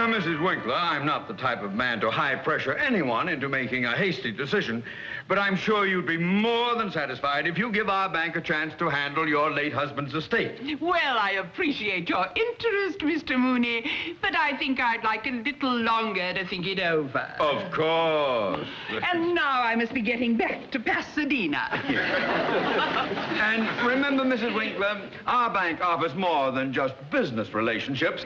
Mrs. Winkler, I'm not the type of man to high-pressure anyone into making a hasty decision, but I'm sure you'd be more than satisfied if you give our bank a chance to handle your late husband's estate. Well, I appreciate your interest, Mr. Mooney, but I think I'd like a little longer to think it over. Of course. And now I must be getting back to Pasadena. And remember, Mrs. Winkler, our bank offers more than just business relationships.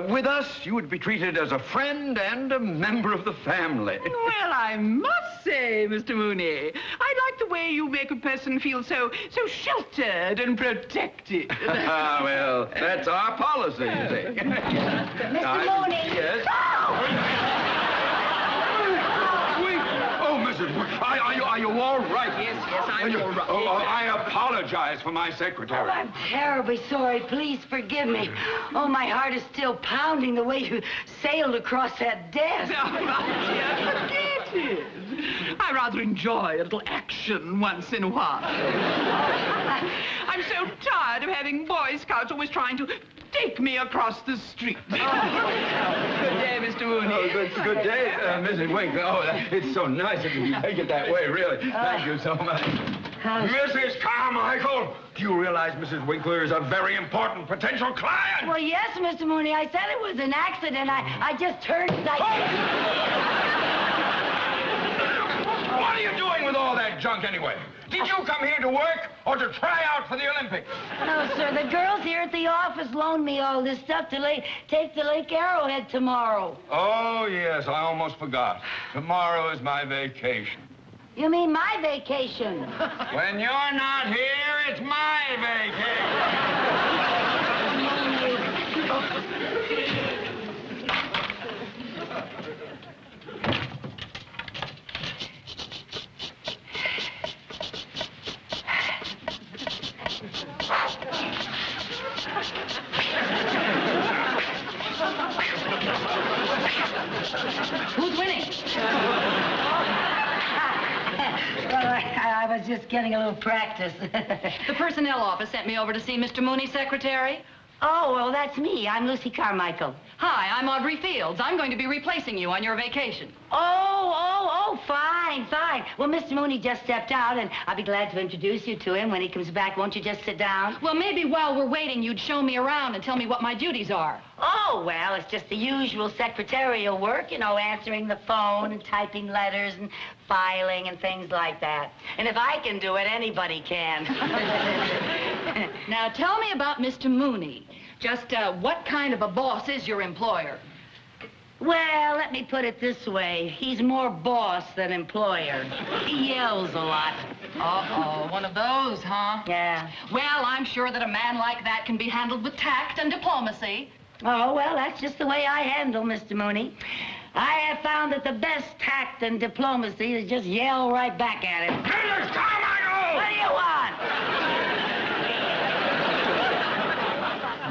With us, you would be treated as a friend and a member of the family. Well, I must say, Mr. Mooney, I like the way you make a person feel so sheltered and protected. Well, that's our policy, you see. Mr. Mooney. Yes? Oh, Mrs. Winkler, are you all right? Yes, I'm all right. Oh, I apologize for my secretary. Oh, I'm terribly sorry. Please forgive me. Oh, my heart is still pounding the way you sailed across that desk. Oh, forget it. I rather enjoy a little action once in a while. I'm so tired of having Boy Scouts always trying to take me across the street. Good day, Mr. Mooney. Oh, good day, Mrs. Winkler. Oh, it's so nice of you to take it that way, really. Thank you so much. Mrs. Carmichael, do you realize Mrs. Winkler is a very important potential client? Well, yes, Mr. Mooney. I said it was an accident. I just turned... What are you doing with all that junk anyway? Did you come here to work or to try out for the Olympics? No, sir. The girls here at the office loaned me all this stuff to take to Lake Arrowhead tomorrow. Oh, yes, I almost forgot. Tomorrow is my vacation. You mean my vacation? When you're not here, it's my vacation. Who's winning? Well, I was just getting a little practice. The personnel office sent me over to see Mr. Mooney's secretary. Oh, well, that's me. I'm Lucy Carmichael. Hi, I'm Audrey Fields. I'm going to be replacing you on your vacation. Oh, fine. Well, Mr. Mooney just stepped out, and I'll be glad to introduce you to him when he comes back. Won't you just sit down? Well, maybe while we're waiting, you'd show me around and tell me what my duties are. Oh, well, it's just the usual secretarial work, you know, answering the phone and typing letters and filing and things like that. And if I can do it, anybody can. Now, tell me about Mr. Mooney. Just what kind of a boss is your employer? Well, let me put it this way. He's more boss than employer. He yells a lot. Uh-oh, one of those, huh? Yeah. Well, I'm sure that a man like that can be handled with tact and diplomacy. Oh, well, that's just the way I handle Mr. Mooney. I have found that the best tact and diplomacy is just yell right back at him. Mrs. Carmichael! What do you want?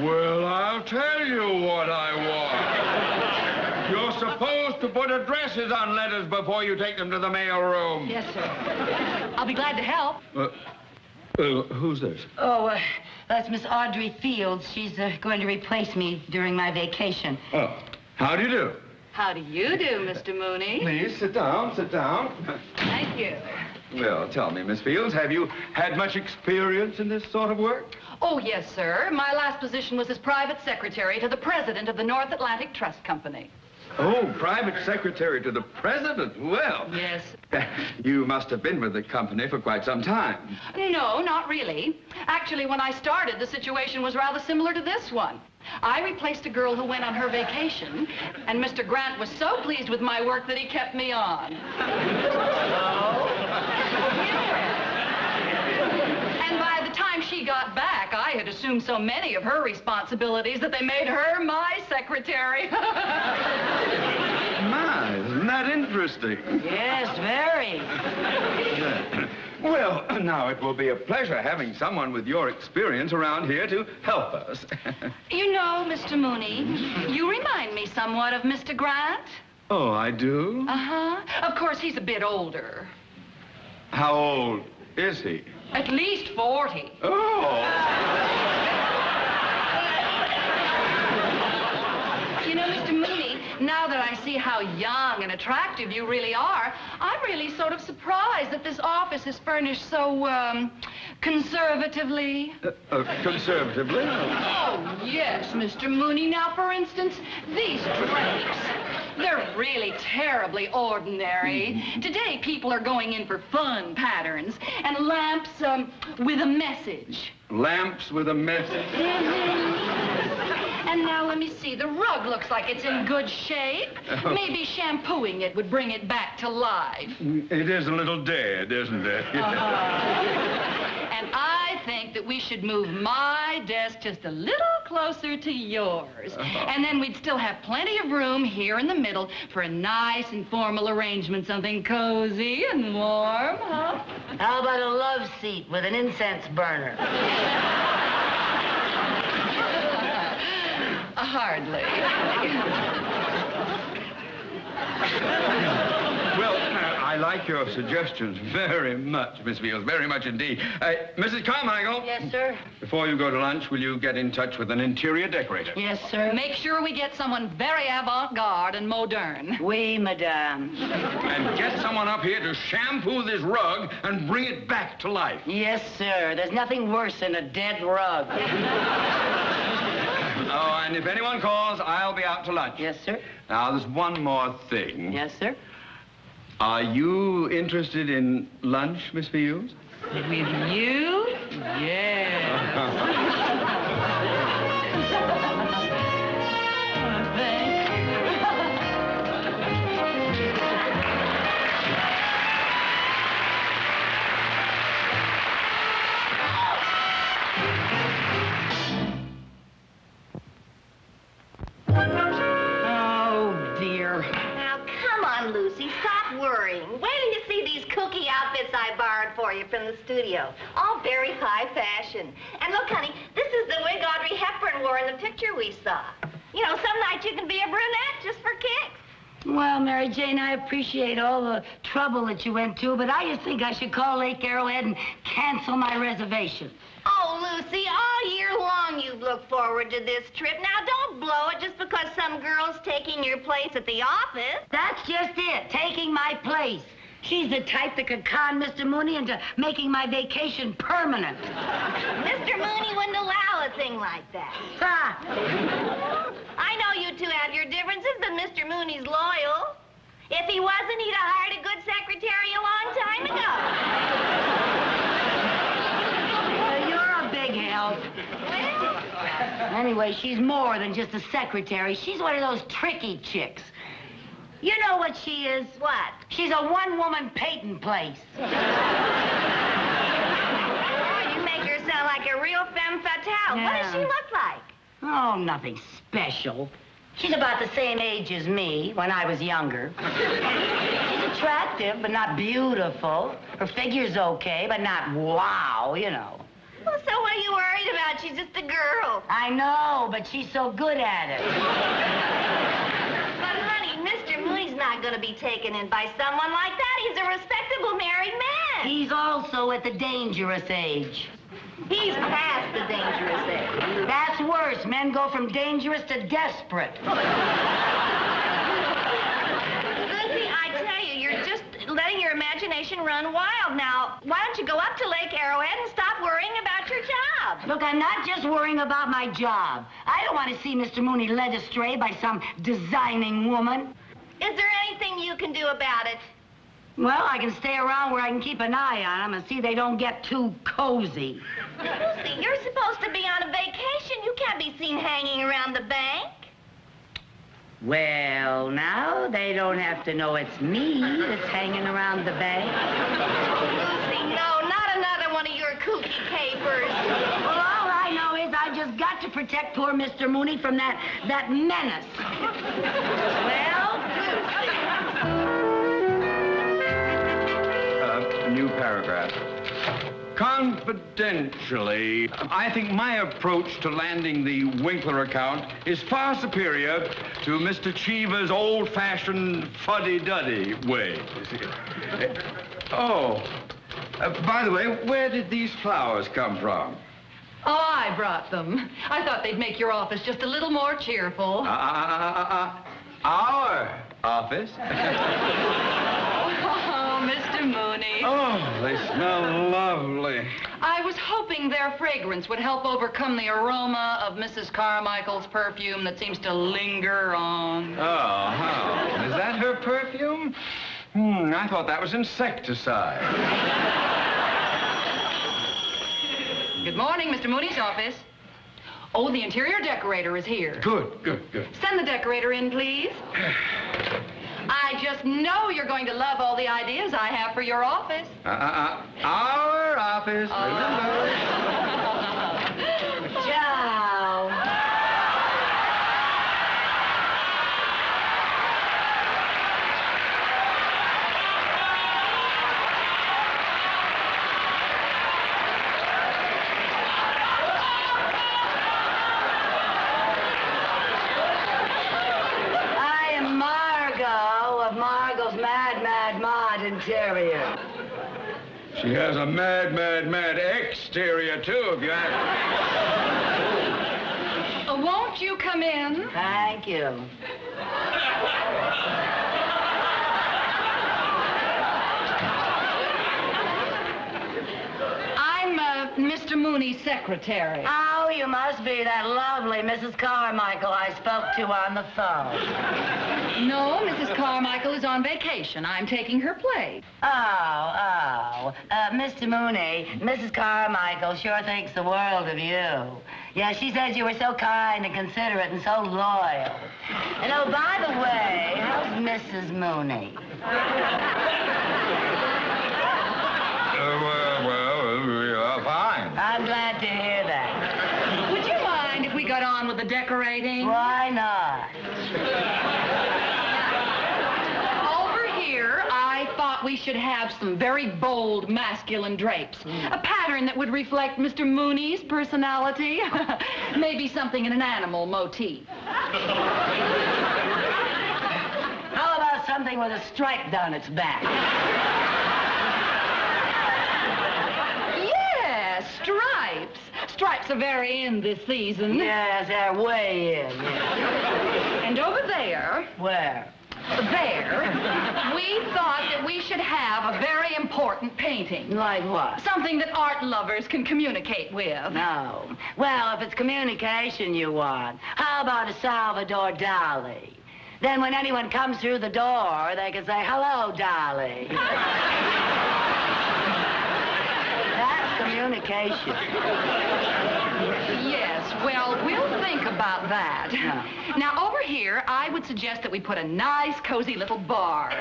Well, I'll tell you what I want. You're supposed to put addresses on letters before you take them to the mail room. Yes, sir. I'll be glad to help. Who's this? Oh, that's Miss Audrey Fields. She's going to replace me during my vacation. Oh, how do you do? How do you do, Mr. Mooney? Please, sit down. Thank you. Well, tell me, Miss Fields, have you had much experience in this sort of work? Oh, yes, sir. My last position was as private secretary to the president of the North Atlantic Trust Company. Oh, private secretary to the president? Well. Yes. You must have been with the company for quite some time. No, not really. Actually, when I started, the situation was rather similar to this one. I replaced a girl who went on her vacation, and Mr. Grant was so pleased with my work that he kept me on. Oh? And by the time she got back, I had assumed so many of her responsibilities that they made her my secretary. My, isn't that interesting? Yes, very. Well, now it will be a pleasure having someone with your experience around here to help us. You know, Mr. Mooney, you remind me somewhat of Mr. Grant. Oh, I do? Uh-huh. Of course, he's a bit older. How old is he? At least 40. Oh! You know, Mr. Mooney, how young and attractive you really are, I'm really sort of surprised that this office is furnished so, conservatively. Conservatively? Oh, yes, Mr. Mooney. Now, for instance, these drapes. They're really terribly ordinary. Today, people are going in for fun patterns and lamps with a message. Lamps with a message? And now, let me see. The rug looks like it's in good shape. Maybe shampooing it would bring it back to life. It is a little dead, isn't it? And I think that we should move my desk just a little closer to yours. And then we'd still have plenty of room here in the middle for a nice and formal arrangement, something cozy and warm, huh? How about a love seat with an incense burner? Hardly. Well, I like your suggestions very much, Miss Beals, very much indeed. Mrs. Carmichael? Yes, sir? Before you go to lunch, will you get in touch with an interior decorator? Yes, sir. Make sure we get someone very avant-garde and modern. Oui, madame. And get someone up here to shampoo this rug and bring it back to life. Yes, sir. There's nothing worse than a dead rug. Oh, and if anyone calls, I'll be out to lunch. Yes, sir. Now, there's one more thing. Yes, sir. Are you interested in lunch, Miss Beals? With you? Yes. Lucy, stop worrying. Wait till you see these kooky outfits I borrowed for you from the studio. All very high fashion. And look, honey, this is the wig Audrey Hepburn wore in the picture we saw. You know, some nights you can be a brunette just for kicks. Well, Mary Jane, I appreciate all the trouble that you went to, but I just think I should call Lake Arrowhead and cancel my reservation. Oh, Lucy, all year long you've looked forward to this trip. Now, don't blow it just because some girl's taking your place at the office. That's just it, taking my place. She's the type that could con Mr. Mooney into making my vacation permanent. Mr. Mooney wouldn't allow a thing like that. Ha! I know you two have your differences, but Mr. Mooney's loyal. If he wasn't, he'd have hired a good secretary a long time ago. You're a big help. Well, Anyway, she's more than just a secretary. She's one of those tricky chicks. You know what she is? what? She's a one-woman Peyton place. Oh, you make her sound like a real femme fatale. Yeah. What does she look like? Oh, nothing special. She's about the same age as me when I was younger. She's attractive, but not beautiful. Her figure's okay, but not wow, you know. Well, so what are you worried about? She's just a girl. I know, but she's so good at it. But, honey, Mr. Mooney's not going to be taken in by someone like that. He's a respectable married man. He's also at the dangerous age. He's past the dangerous age. That's worse. Men go from dangerous to desperate. Lucy, I tell you, you're just letting your imagination run wild now. Why don't you go up to Lake Arrowhead and stop worrying about your job? Look, I'm not just worrying about my job. I don't want to see Mr. Mooney led astray by some designing woman. Is there anything you can do about it? Well, I can stay around where I can keep an eye on them and see they don't get too cozy. Lucy, you're supposed to be on a vacation. You can't be seen hanging around the bank. Well, now, they don't have to know it's me that's hanging around the bank. Lucy, no, not another one of your kooky capers. Well, all I know is I just got to protect poor Mr. Mooney from that menace. New paragraph. Confidentially, I think my approach to landing the Winkler account is far superior to Mr. Cheever's old-fashioned fuddy-duddy way. Oh, by the way, where did these flowers come from? Oh, I brought them. I thought they'd make your office just a little more cheerful. Our office. Oh, Mr. Mooney. Oh, they smell lovely. I was hoping their fragrance would help overcome the aroma of Mrs. Carmichael's perfume that seems to linger on. Oh, how? Is that her perfume? I thought that was insecticide. Good morning, Mr. Mooney's office. Oh, the interior decorator is here. Good. Send the decorator in, please. I just know you're going to love all the ideas I have for your office. Our office, remember? Ciao. Interior. She has a mad exterior, too, if you ask me. Won't you come in? Thank you. I'm Mr. Mooney's secretary. Oh, you must be that lovely Mrs. Carmichael I spoke to on the phone. No, Mrs. Carmichael is on vacation. I'm taking her place. Mr. Mooney, Mrs. Carmichael sure thinks the world of you. Yeah, she says you were so kind and considerate and so loyal. And oh, by the way, how's Mrs. Mooney? Fine. I'm glad to hear that. Would you mind if we got on with the decorating? Why not? Over here, I thought we should have some very bold masculine drapes. A pattern that would reflect Mr. Mooney's personality. Maybe something in an animal motif. How about something with a stripe down its back? Stripes. Stripes are very in this season. Yes, they're way in. Yes. And over there... Where? There, we thought that we should have a very important painting. Like what? Something that art lovers can communicate with. No. Well, if it's communication you want, how about a Salvador Dali? Then when anyone comes through the door, they can say, "Hello, Dali." Communication. Yes, well, we'll think about that. Yeah. Now, over here, I would suggest that we put a nice, cozy little bar.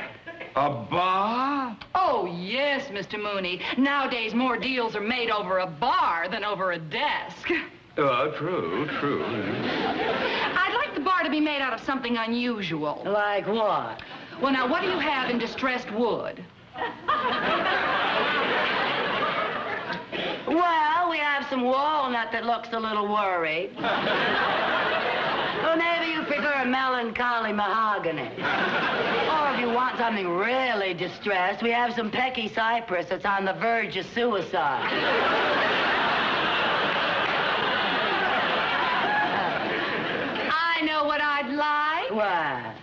A bar? Oh, yes, Mr. Mooney. Nowadays, more deals are made over a bar than over a desk. True. I'd like the bar to be made out of something unusual. Like what? Well, now, what do you have in distressed wood? Well, we have some walnut that looks a little worried. Or maybe you prefer melancholy mahogany. Or if you want something really distressed, we have some pecky cypress that's on the verge of suicide. I know what I'd like. What?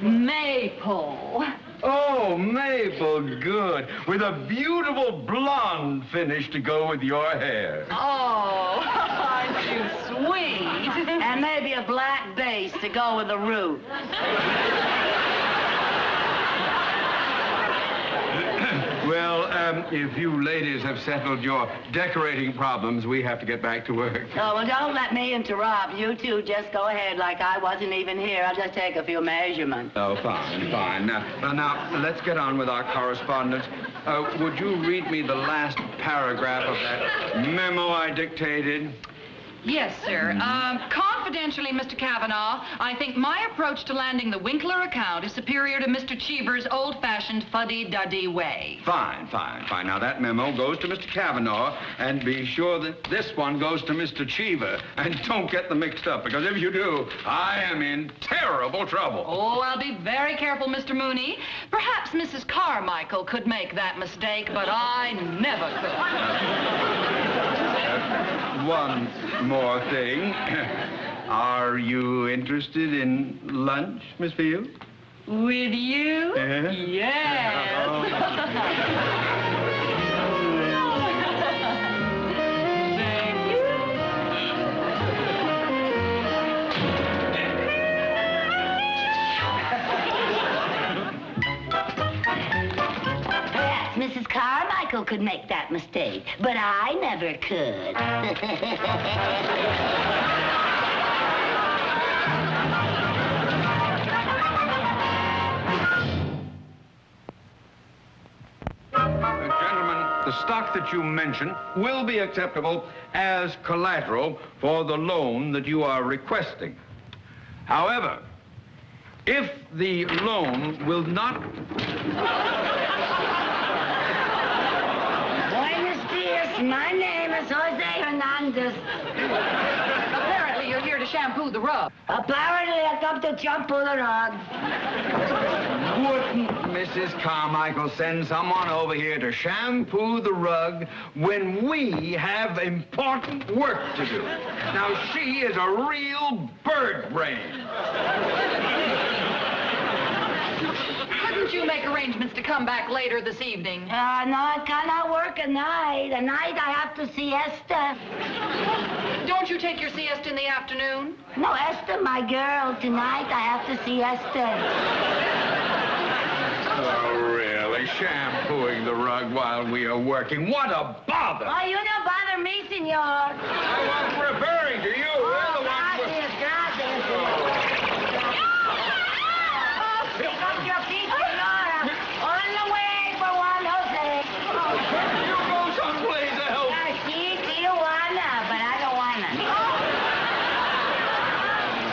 Maple. Oh, maple, good. With a beautiful blonde finish to go with your hair. Oh, aren't you sweet? And maybe a black base to go with the roof. Well, if you ladies have settled your decorating problems, we have to get back to work. Oh, well, don't let me interrupt. You two just go ahead like I wasn't even here. I'll just take a few measurements. Oh, fine. Now, let's get on with our correspondence. Would you read me the last paragraph of that memo I dictated? Yes, sir. Confidentially, Mr. Cavanaugh, I think my approach to landing the Winkler account is superior to Mr. Cheever's old-fashioned fuddy-duddy way. Fine. Now, that memo goes to Mr. Cavanaugh, and be sure that this one goes to Mr. Cheever. And don't get them mixed up, because if you do, I am in terrible trouble. Oh, I'll be very careful, Mr. Mooney. Perhaps Mrs. Carmichael could make that mistake, but I never could. One more thing. Are you interested in lunch, Miss Field? With you? Yes. Thank you. Perhaps Mrs. Carmichael could make that mistake, but I never could. Gentlemen, the stock that you mentioned will be acceptable as collateral for the loan that you are requesting. However, if the loan will not... Buenos dias. My name is Jose Hernandez. Apparently, you're here to shampoo the rug. Apparently, I come to shampoo the rug. Wouldn't Mrs. Carmichael send someone over here to shampoo the rug when we have important work to do? Now, she is a real bird brain. Couldn't you make arrangements to come back later this evening? No, I cannot work at night. At night, I have to siesta. Don't you take your siesta in the afternoon? No, Esther, my girl. Tonight, I have to siesta. Oh, really? Shampooing the rug while we are working? What a bother! Oh, you don't bother me, senor. I wasn't referring to you. We're the ones with... Gracias. Pick up your feet, senora. On the way for Juan Jose. You go someplace else. Sí, Tijuana, but I don't wanna.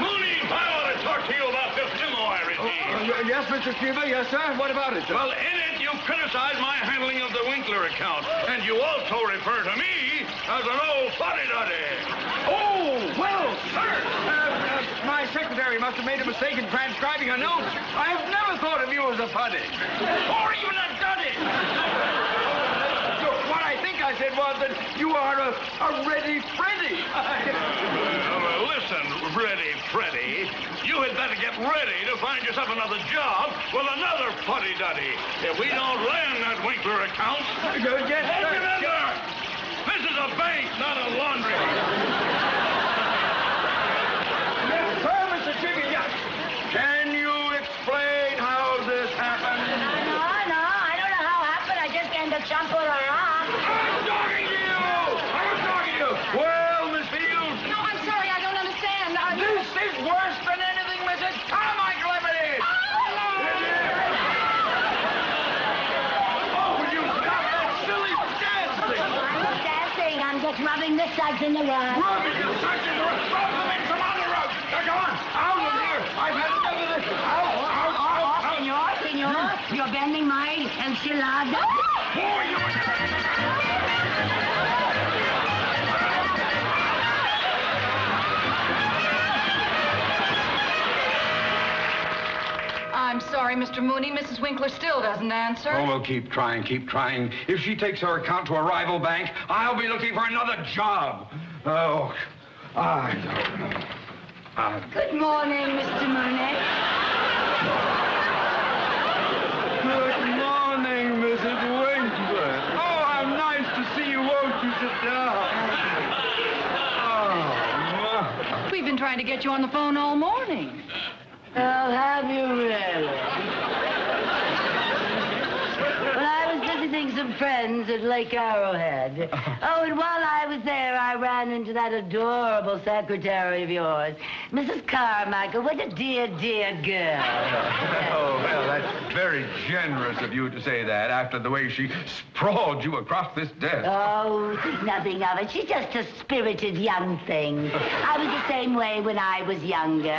Mooney, I want to talk to you about this demo I received. Yes, Mr. Cuba. Yes, sir. What about it, sir? Well, in it, you criticize my handling of the Winkler account, and you also refer to me as an old fuddy-duddy. Oh, well, sir. My secretary must have made a mistake in transcribing her notes. I have never thought of you as a putty. Or even a duddy. What I think I said was that you are a ready Freddy. Well, listen, Freddy, you had better get ready to find yourself another job with another fuddy-duddy. If we don't land that Winkler account... Yes, Hey, sir. remember, this is a bank, not a laundry. Yes, sir, Mr. Chicken. Yes. Can you explain how this happened? No, I don't know how it happened. I just came to shampoo the rug. I'm talking to you! I'm talking to you! Well, Miss Fields, No, I'm sorry, I don't understand. this is worse than anything Mrs. Carmichael ever did! Oh, would you stop that silly dancing? I'm not dancing. I'm just rubbing the suds in the rug. Rubbing your such in the rug! Rub them in some other rug! Now, come on! Out of here! I've had enough of this! Out! Senor, you're bending my enchilada. Oh, you... I'm sorry, Mr. Mooney. Mrs. Winkler still doesn't answer. Oh, well, keep trying, keep trying. If she takes her account to a rival bank, I'll be looking for another job. Oh, I don't know. Good morning, Mr. Mooney. Good morning, Mrs. Winkler. Oh, how nice to see you. Won't you sit down? Oh, We've been trying to get you on the phone all morning. Oh, have you really? Well, I was visiting some friends at Lake Arrowhead. Oh, and while I was there, I ran into that adorable secretary of yours, Mrs. Carmichael. What a dear, dear girl. oh, well, that's very generous of you to say that after the way she sprawled you across this desk. Oh, think nothing of it. She's just a spirited young thing. I was the same way when I was younger.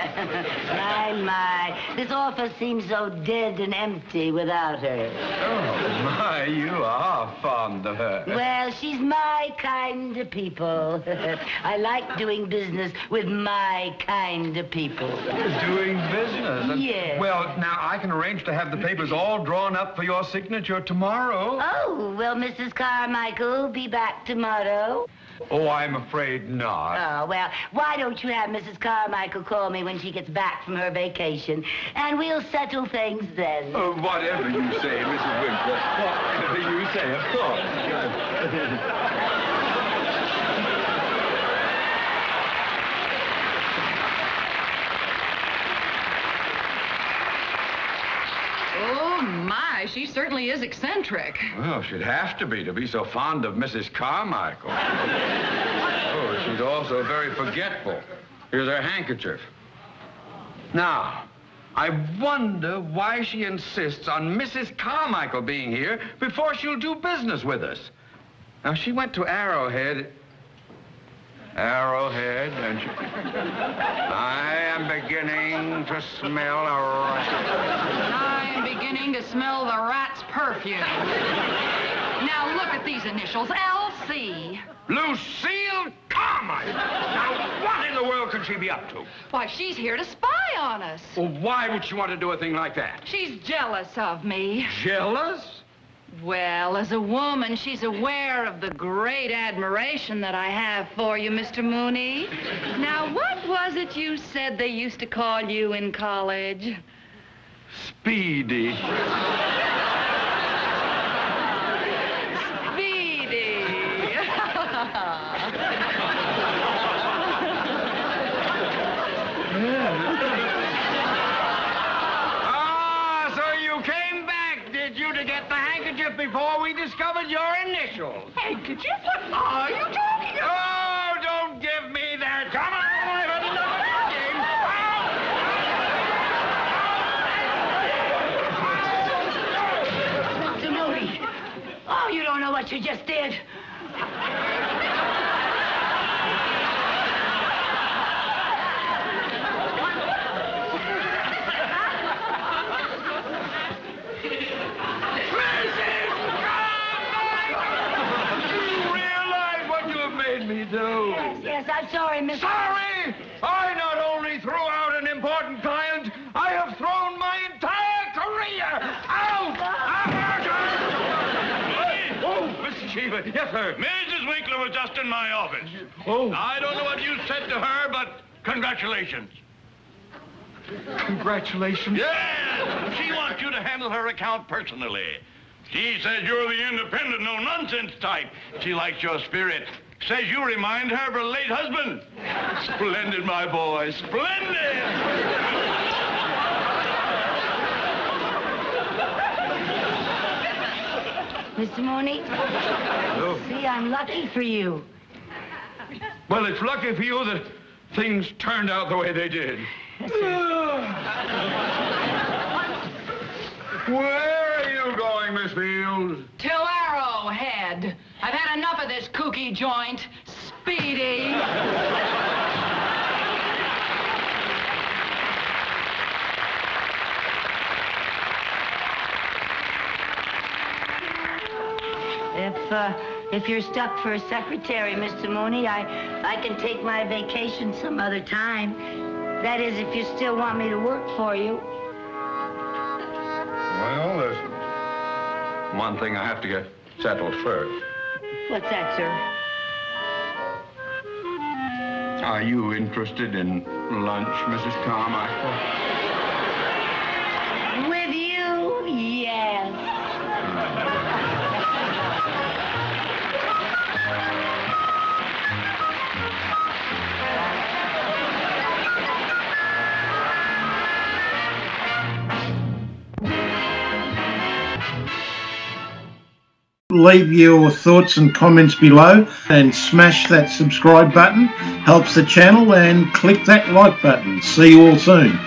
My. This office seems so dead and empty without her. Oh, my, you are fond of her. Well, she's my kind of people. I like doing business with my kind of people. Doing business? Yes. Well, now, I can arrange to have the papers all drawn up for your signature tomorrow. Oh, will Mrs. Carmichael be back tomorrow? Oh, I'm afraid not. Oh, well, why don't you have Mrs. Carmichael call me when she gets back from her vacation, and we'll settle things then. Whatever you say, Mrs. Winkler. Whatever you say, of course. Oh, my, she certainly is eccentric. Well, she'd have to be so fond of Mrs. Carmichael. Oh, she's also very forgetful. Here's her handkerchief. Now, I wonder why she insists on Mrs. Carmichael being here before she'll do business with us. Now, she went to Arrowhead, and she... I am beginning to smell a rat. I am beginning to smell the rat's perfume. Now, look at these initials, L.C. Lucille Carmichael! Now, what in the world could she be up to? Why, she's here to spy on us. Well, why would she want to do a thing like that? She's jealous of me. Jealous? Well, as a woman, she's aware of the great admiration that I have for you, Mr. Mooney. Now, what was it you said they used to call you in college? Speedy. Speedy. To get the handkerchief before we discovered your initials. Handkerchief? What are you talking about? Oh, don't give me that. Come on, I've had enough of Mr. Mooney. Oh, you don't know what you just did. Yes, I'm sorry, Miss... Sorry? I not only threw out an important client, I have thrown my entire career out! Oh, Mr. Cheever. Yes, sir. Mrs. Winkler was just in my office. Oh. I don't know what you said to her, but congratulations. Congratulations. Yes! She wants you to handle her account personally. She says you're the independent, no-nonsense type. She likes your spirit. Says you remind her of her late husband. Splendid, my boy. Splendid! Mr. Mooney? Oh. See, I'm lucky for you. Well, it's lucky for you that things turned out the way they did. Where are you going, Miss Fields? To Arrowhead. I've had enough of this kooky joint. Speedy. If you're stuck for a secretary, Mr. Mooney, I can take my vacation some other time. That is, if you still want me to work for you. Well, there's one thing I have to get settled first. What's that, sir? Are you interested in lunch, Mrs. Carmichael? With you? Yes. Leave your thoughts and comments below and smash that subscribe button. Helps the channel, and click that like button. See you all soon.